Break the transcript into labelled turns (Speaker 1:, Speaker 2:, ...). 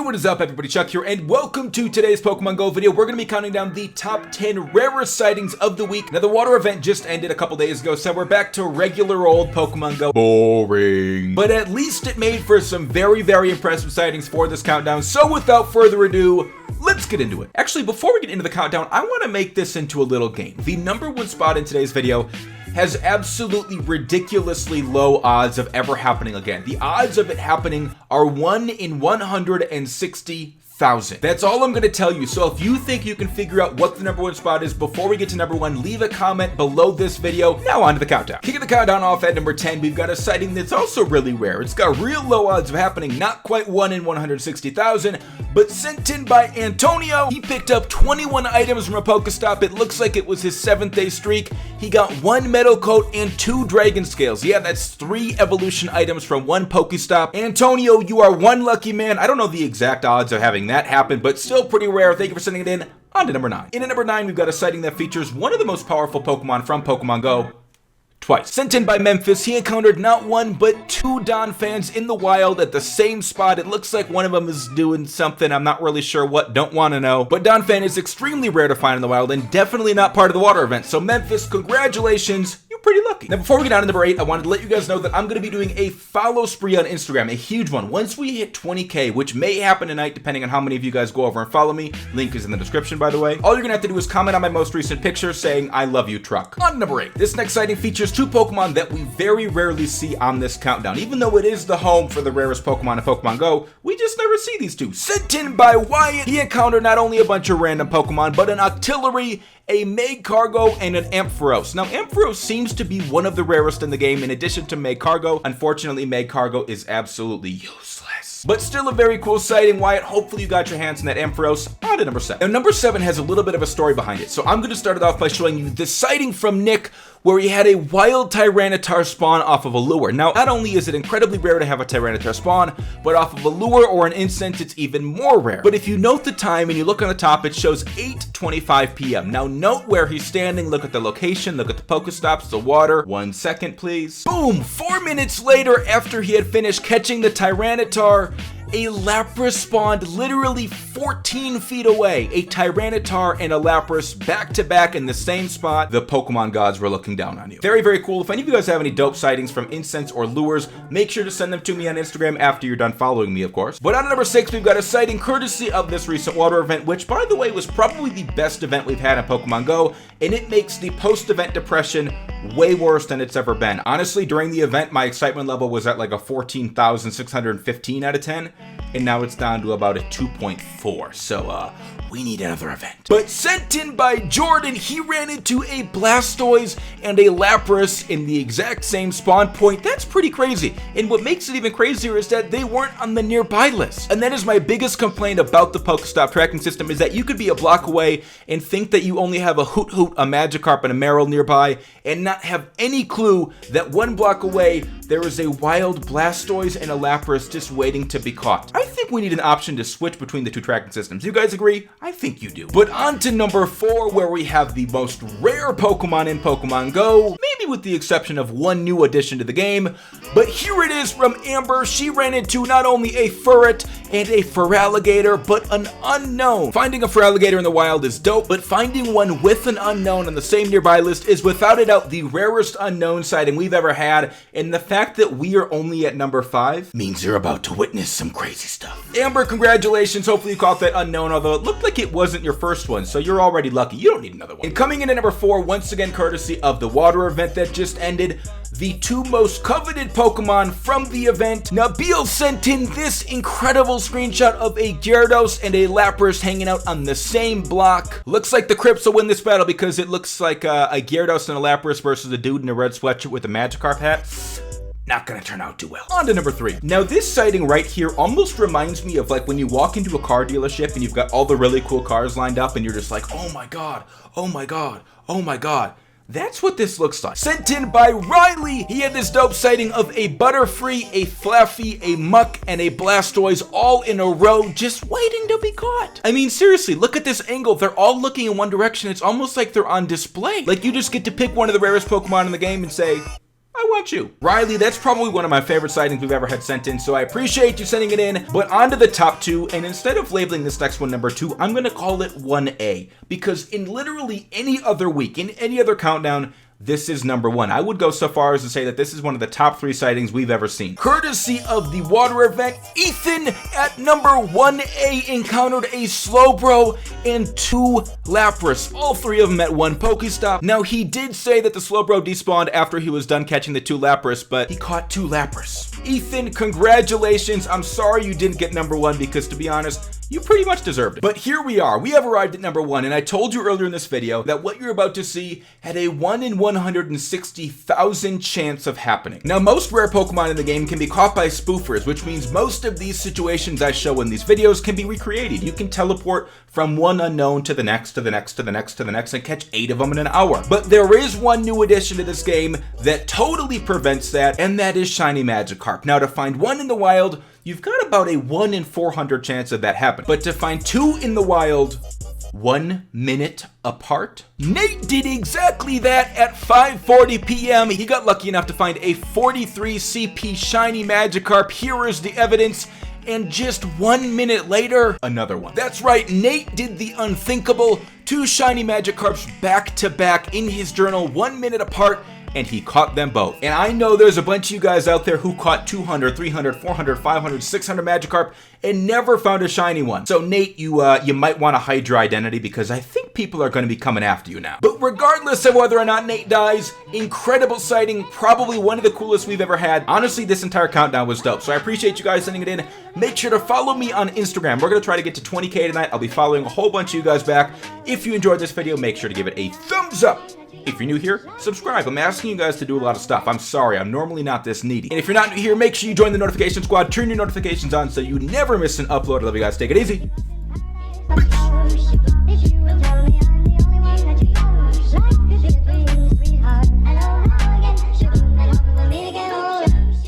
Speaker 1: What is up, everybody? Chuck here, and welcome to today's Pokemon Go video. We're going to be counting down the top 10 rarest sightings of the week. Now, the water event just ended a couple days ago, so we're back to regular old Pokemon Go. Boring. But at least it made for some very, very impressive sightings for this countdown. So without further ado, let's get into it. Actually, before we get into the countdown, I want to make this into a little game. The #1 spot in today's video has absolutely ridiculously low odds of ever happening again. The odds of it happening are 1 in 160,000. That's all I'm gonna tell you. So if you think you can figure out what the #1 spot is before we get to #1, leave a comment below this video. Now on to the countdown. Kicking the countdown off at number 10, we've got a sighting that's also really rare. It's got real low odds of happening, not quite 1 in 160,000, but sent in by Antonio. He picked up 21 items from a Pokestop. It looks like it was his 7th-day streak. He got 1 Metal Coat and 2 Dragon Scales. Yeah, that's 3 evolution items from 1 Pokestop. Antonio, you are one lucky man. I don't know the exact odds of having that happen, but still pretty rare. Thank you for sending it in. On to number 9. In at number 9, we've got a sighting that features one of the most powerful Pokemon from Pokemon Go. Twice. Sent in by Memphis, he encountered not 1 but 2 Donphans in the wild at the same spot. It looks like one of them is doing something, I'm not really sure what, don't want to know. But Donphan is extremely rare to find in the wild and definitely not part of the water event. So Memphis, congratulations, you're pretty lucky. Now before we get on to number 8, I wanted to let you guys know that I'm going to be doing a follow spree on Instagram, a huge one. Once we hit 20K, which may happen tonight depending on how many of you guys go over and follow me. Link is in the description, by the way. All you're going to have to do is comment on my most recent picture saying, I love you, truck. On to number 8. This next sighting features 2 Pokemon that we very rarely see on this countdown. Even though it is the home for the rarest Pokemon in Pokemon Go, we just never see these 2. Sent in by Wyatt, he encountered not only a bunch of random Pokemon, but an Octillery, a Magcargo, and an Ampharos. Now, Ampharos seems to be one of the rarest in the game in addition to Magcargo. Unfortunately, Magcargo is absolutely useless. But still a very cool sighting, Wyatt. Hopefully you got your hands on that Ampharos. On to number 7. Now, number 7 has a little bit of a story behind it. So I'm going to start it off by showing you the sighting from Nick, where he had a wild Tyranitar spawn off of a lure. Now, not only is it incredibly rare to have a Tyranitar spawn, but off of a lure or an incense, it's even more rare. But if you note the time and you look on the top, it shows 8:25 p.m. Now, note where he's standing, look at the location, look at the Pokestops, the water. 1 second, please. Boom! 4 minutes later, after he had finished catching the Tyranitar, a Lapras spawned literally 14 feet away. A Tyranitar and a Lapras back to back in the same spot. The Pokemon gods were looking down on you. Very, very cool. If any of you guys have any dope sightings from incense or lures, make sure to send them to me on Instagram after you're done following me, of course. But on to number 6, we've got a sighting courtesy of this recent water event, which, by the way, was probably the best event we've had in Pokemon Go, and it makes the post-event depression way worse than it's ever been. Honestly, during the event, my excitement level was at like a 14,615 out of 10. And now it's down to about a 2.4, so we need another event. But sent in by Jordan, he ran into a Blastoise and a Lapras in the exact same spawn point. That's pretty crazy. And what makes it even crazier is that they weren't on the nearby list. And that is my biggest complaint about the Pokestop tracking system, is that you could be a block away and think that you only have a Hoot-Hoot, a Magikarp, and a Marill nearby, and not have any clue that 1 block away there is a wild Blastoise and a Lapras just waiting to be caught. I think we need an option to switch between the 2 tracking systems. You guys agree? I think you do. But on to number 4, where we have the most rare Pokemon in Pokemon Go, maybe with the exception of 1 new addition to the game. But here it is from Amber. She ran into not only a Furret and a Feraligatr, but an unknown. Finding a Feraligatr in the wild is dope, but finding one with an unknown on the same nearby list is without a doubt the rarest unknown sighting we've ever had, and the fact that we are only at number 5 means you're about to witness some crazy stuff. Amber, congratulations. Hopefully you caught that unknown, although it looked like it wasn't your first one, so you're already lucky. You don't need another one. And coming in at number 4, once again courtesy of the water event that just ended, the 2 most coveted Pokemon from the event. Nabil sent in this incredible screenshot of a Gyarados and a Lapras hanging out on the same block. Looks like the Crips will win this battle because it looks like a Gyarados and a Lapras versus a dude in a red sweatshirt with a Magikarp hat. Not gonna turn out too well. On to number 3. Now this sighting right here almost reminds me of like when you walk into a car dealership and you've got all the really cool cars lined up and you're just like, oh my god, oh my god, oh my god. That's what this looks like. Sent in by Riley, he had this dope sighting of a Butterfree, a Flaffy, a Muck, and a Blastoise all in a row just waiting to be caught. I mean, seriously, look at this angle. They're all looking in one direction. It's almost like they're on display. Like you just get to pick one of the rarest Pokemon in the game and say, I want you. Riley, that's probably one of my favorite sightings we've ever had sent in, so I appreciate you sending it in. But on to the top 2, and instead of labeling this next one number 2, I'm gonna call it 1A, because in literally any other week, in any other countdown, this is number 1. I would go so far as to say that this is one of the top 3 sightings we've ever seen. Courtesy of the water event, Ethan at number 1A encountered a Slowbro and 2 Lapras. All 3 of them at 1 Pokestop. Now, he did say that the Slowbro despawned after he was done catching the 2 Lapras, but he caught 2 Lapras. Ethan, congratulations. I'm sorry you didn't get number 1 because, to be honest, you pretty much deserved it. But here we are. We have arrived at number 1, and I told you earlier in this video that what you're about to see had a 1 in 160,000 chance of happening. Now, most rare Pokemon in the game can be caught by spoofers, which means most of these situations I show in these videos can be recreated. You can teleport from one unknown to the next, to the next, to the next, to the next, and catch 8 of them in an hour. But there is one new addition to this game that totally prevents that, and that is Shiny Magikarp. Now, to find one in the wild, you've got about a 1 in 400 chance of that happening. But to find 2 in the wild, 1 minute apart? Nate did exactly that at 5:40 p.m. He got lucky enough to find a 43 CP Shiny Magikarp. Here is the evidence. And just 1 minute later, another one. That's right, Nate did the unthinkable. 2 Shiny Magikarps back to back in his journal, 1 minute apart, and he caught them both. And I know there's a bunch of you guys out there who caught 200, 300, 400, 500, 600 Magikarp and never found a shiny one. So Nate, you might want to hide your identity because I think people are going to be coming after you now. But regardless of whether or not Nate dies, incredible sighting, probably one of the coolest we've ever had. Honestly, this entire countdown was dope. So I appreciate you guys sending it in. Make sure to follow me on Instagram. We're going to try to get to 20K tonight. I'll be following a whole bunch of you guys back. If you enjoyed this video, make sure to give it a thumbs up. If you're new here, subscribe. I'm asking you guys to do a lot of stuff. I'm sorry, I'm normally not this needy. And if you're not new here, make sure you join the notification squad. Turn your notifications on so you never miss an upload. I love you guys. Take it easy. Peace.